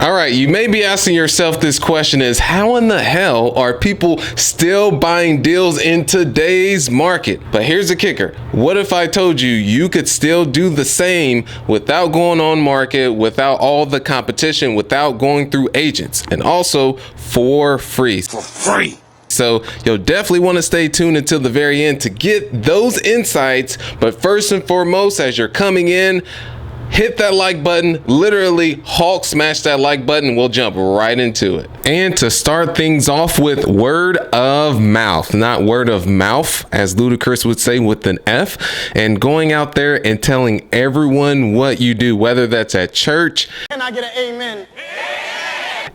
All right, you may be asking yourself this question is, how in the hell are people still buying deals in today's market? But here's the kicker. What if I told you you could still do the same without going on market, without all the competition, without going through agents, and also for free? For free. So you'll definitely want to stay tuned until the very end to get those insights. But first and foremost, as you're coming in, hit that like button, literally Hulk smash that like button. We'll jump right into it. And to start things off with word of mouth, not word of mouth, as Ludacris would say with an F, and going out there and telling everyone what you do, whether that's at church. Can I get an amen?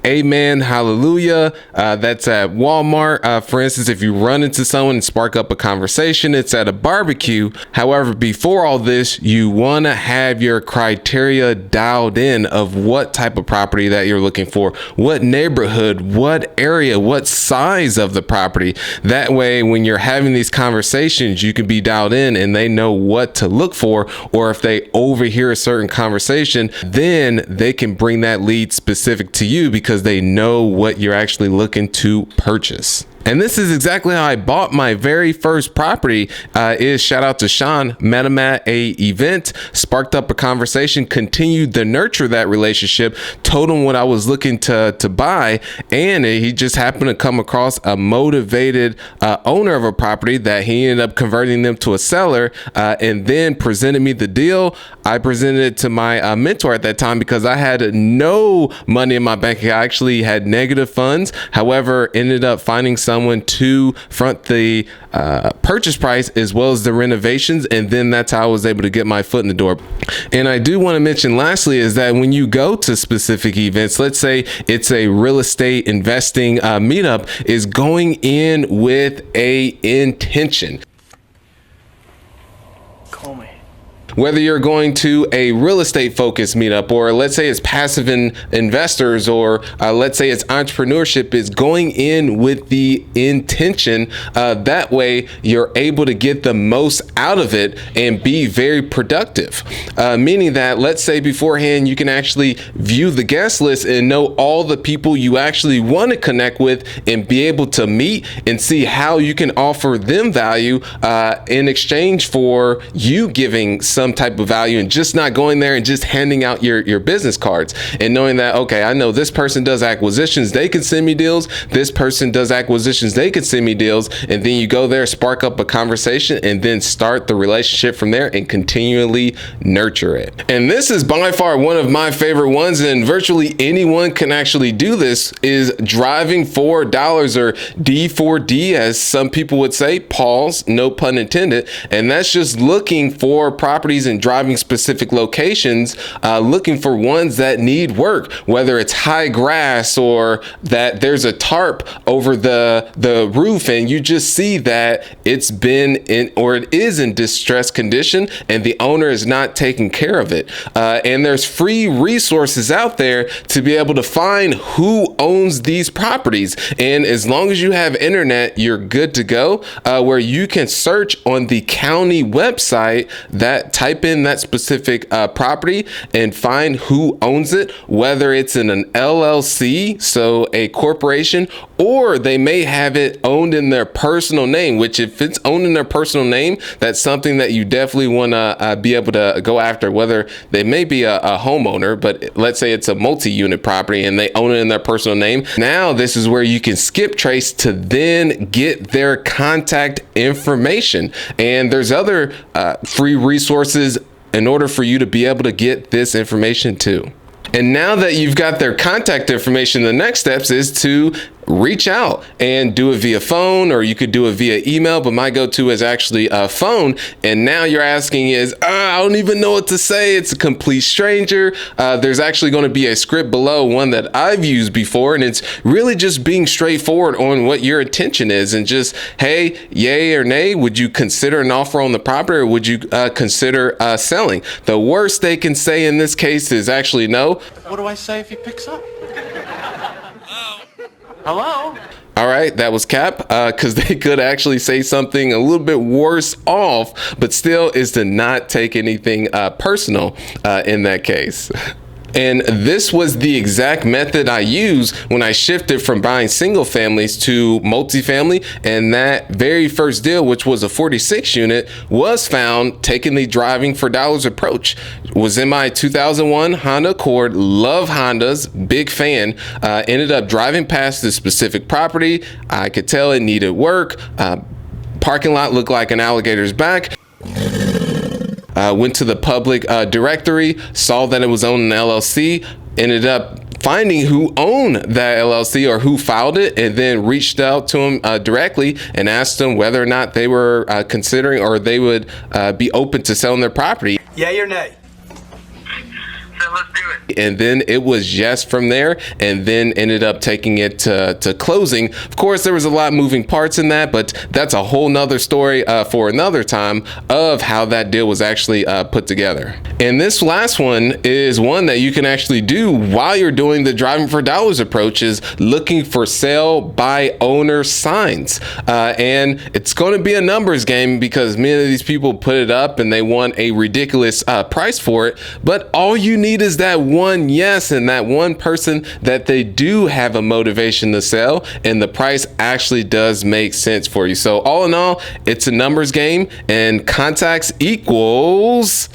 Amen, hallelujah. That's at Walmart. For instance, if you run into someone and spark up a conversation, it's at a barbecue. However, before all this, you want to have your criteria dialed in of what type of property that you're looking for, what neighborhood, what area, what size of the property. That way, when you're having these conversations, you can be dialed in and they know what to look for. Or if they overhear a certain conversation, then they can bring that lead specific to you because they know what you're actually looking to purchase. And this is exactly how I bought my very first property. Is shout out to Sean. Met him at a event, sparked up a conversation, continued to nurture that relationship, told him what I was looking to buy, and he just happened to come across a motivated owner of a property that he ended up converting them to a seller, and then presented me the deal. I presented it to my mentor at that time because I had no money in my bank account. I actually had negative funds. However, ended up finding someone to front the purchase price as well as the renovations, and then that's how I was able to get my foot in the door. And I do want to mention lastly is that when you go to specific events, let's say it's a real estate investing meetup, is going in with a intention. Call me. Whether you're going to a real estate focused meetup, or let's say it's passive investors, or let's say it's entrepreneurship, is going in with the intention. That way you're able to get the most out of it and be very productive. Meaning that, let's say beforehand, you can actually view the guest list and know all the people you actually want to connect with and be able to meet and see how you can offer them value in exchange for you giving some type of value, and just not going there and just handing out your business cards, and knowing that, okay, I know this person does acquisitions, they can send me deals. This person does acquisitions, they can send me deals. And then you go there, spark up a conversation, and then start the relationship from there and continually nurture it. And this is by far one of my favorite ones, and virtually anyone can actually do this, is driving for dollars, or D4D as some people would say, pause, no pun intended. And that's just looking for properties and driving specific locations, looking for ones that need work, whether it's high grass or that there's a tarp over the roof and you just see that it's been in, or it is in distressed condition, and the owner is not taking care of it. And there's free resources out there to be able to find who owns these properties. And as long as you have internet, you're good to go, where you can search on the county website, that type in that specific property and find who owns it, whether it's in an LLC, so a corporation, or they may have it owned in their personal name, which if it's owned in their personal name, that's something that you definitely want to be able to go after, whether they may be a homeowner, but let's say it's a multi-unit property and they own it in their personal name. Now, this is where you can skip trace to then get their contact information. And there's other free resources in order for you to be able to get this information too. And now that you've got their contact information, the next steps is to reach out and do it via phone, or you could do it via email, but my go-to is actually a phone. And now you're asking is, I don't even know what to say. It's a complete stranger. There's actually going to be a script below, one that I've used before, and it's really just being straightforward on what your intention is, and just, hey, yay or nay, would you consider an offer on the property, or would you consider selling? The worst they can say in this case is actually no. What do I say if he picks up? Hello? All right, that was cap, because they could actually say something a little bit worse off, but still is to not take anything personal in that case. And this was the exact method I used when I shifted from buying single families to multifamily. And that very first deal, which was a 46 unit, was found taking the driving for dollars approach. Was in my 2001 Honda Accord. Love Hondas, big fan. Ended up driving past this specific property. I could tell it needed work. Parking lot looked like an alligator's back. Went to the public directory, saw that it was owned an LLC, ended up finding who owned that LLC or who filed it, and then reached out to them directly and asked them whether or not they were considering or they would be open to selling their property. Yay or nay? So let's do it. And then it was yes from there, and then ended up taking it to closing. Of course, there was a lot moving parts in that, but that's a whole nother story for another time of how that deal was actually put together. And this last one is one that you can actually do while you're doing the driving for dollars approach, is looking for sale by owner signs. And it's going to be a numbers game because many of these people put it up and they want a ridiculous price for it. But all you need is that one yes and that one person that they do have a motivation to sell, and the price actually does make sense for you. So all in all, it's a numbers game, and contacts equals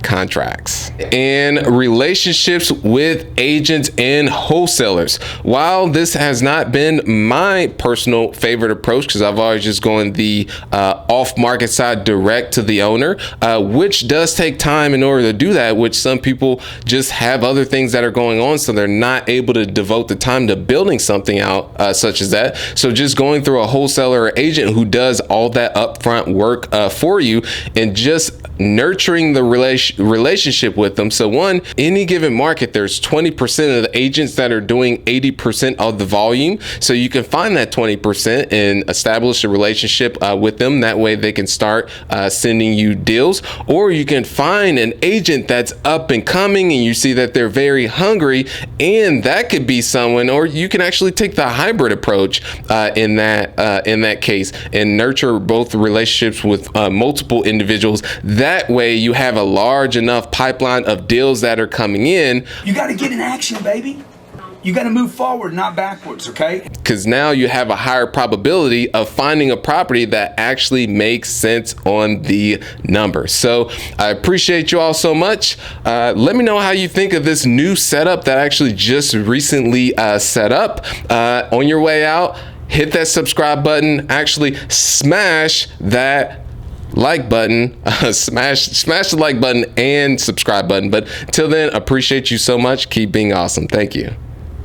contracts. And relationships with agents and wholesalers. While this has not been my personal favorite approach, because I've always just gone the off-market side direct to the owner, which does take time in order to do that, which some people just have other things that are going on, so they're not able to devote the time to building something out such as that. So just going through a wholesaler or agent who does all that upfront work for you, and just nurturing the relationship with them. So one, any given market, there's 20% of the agents that are doing 80% of the volume. So you can find that 20% and establish a relationship with them. That way they can start sending you deals. Or you can find an agent that's up and coming and you see that they're very hungry, and that could be someone, or you can actually take the hybrid approach in that case and nurture both relationships with multiple individuals. That way you have a large enough pipeline of deals that are coming in. You got to get in action, baby. You got to move forward, not backwards, okay? Because now you have a higher probability of finding a property that actually makes sense on the numbers. So I appreciate you all so much. Let me know how you think of this new setup that I actually just recently set up. On your way out, hit that subscribe button. Actually, smash that like button, smash the like button and subscribe button. But till then, appreciate you so much. Keep being awesome. Thank you.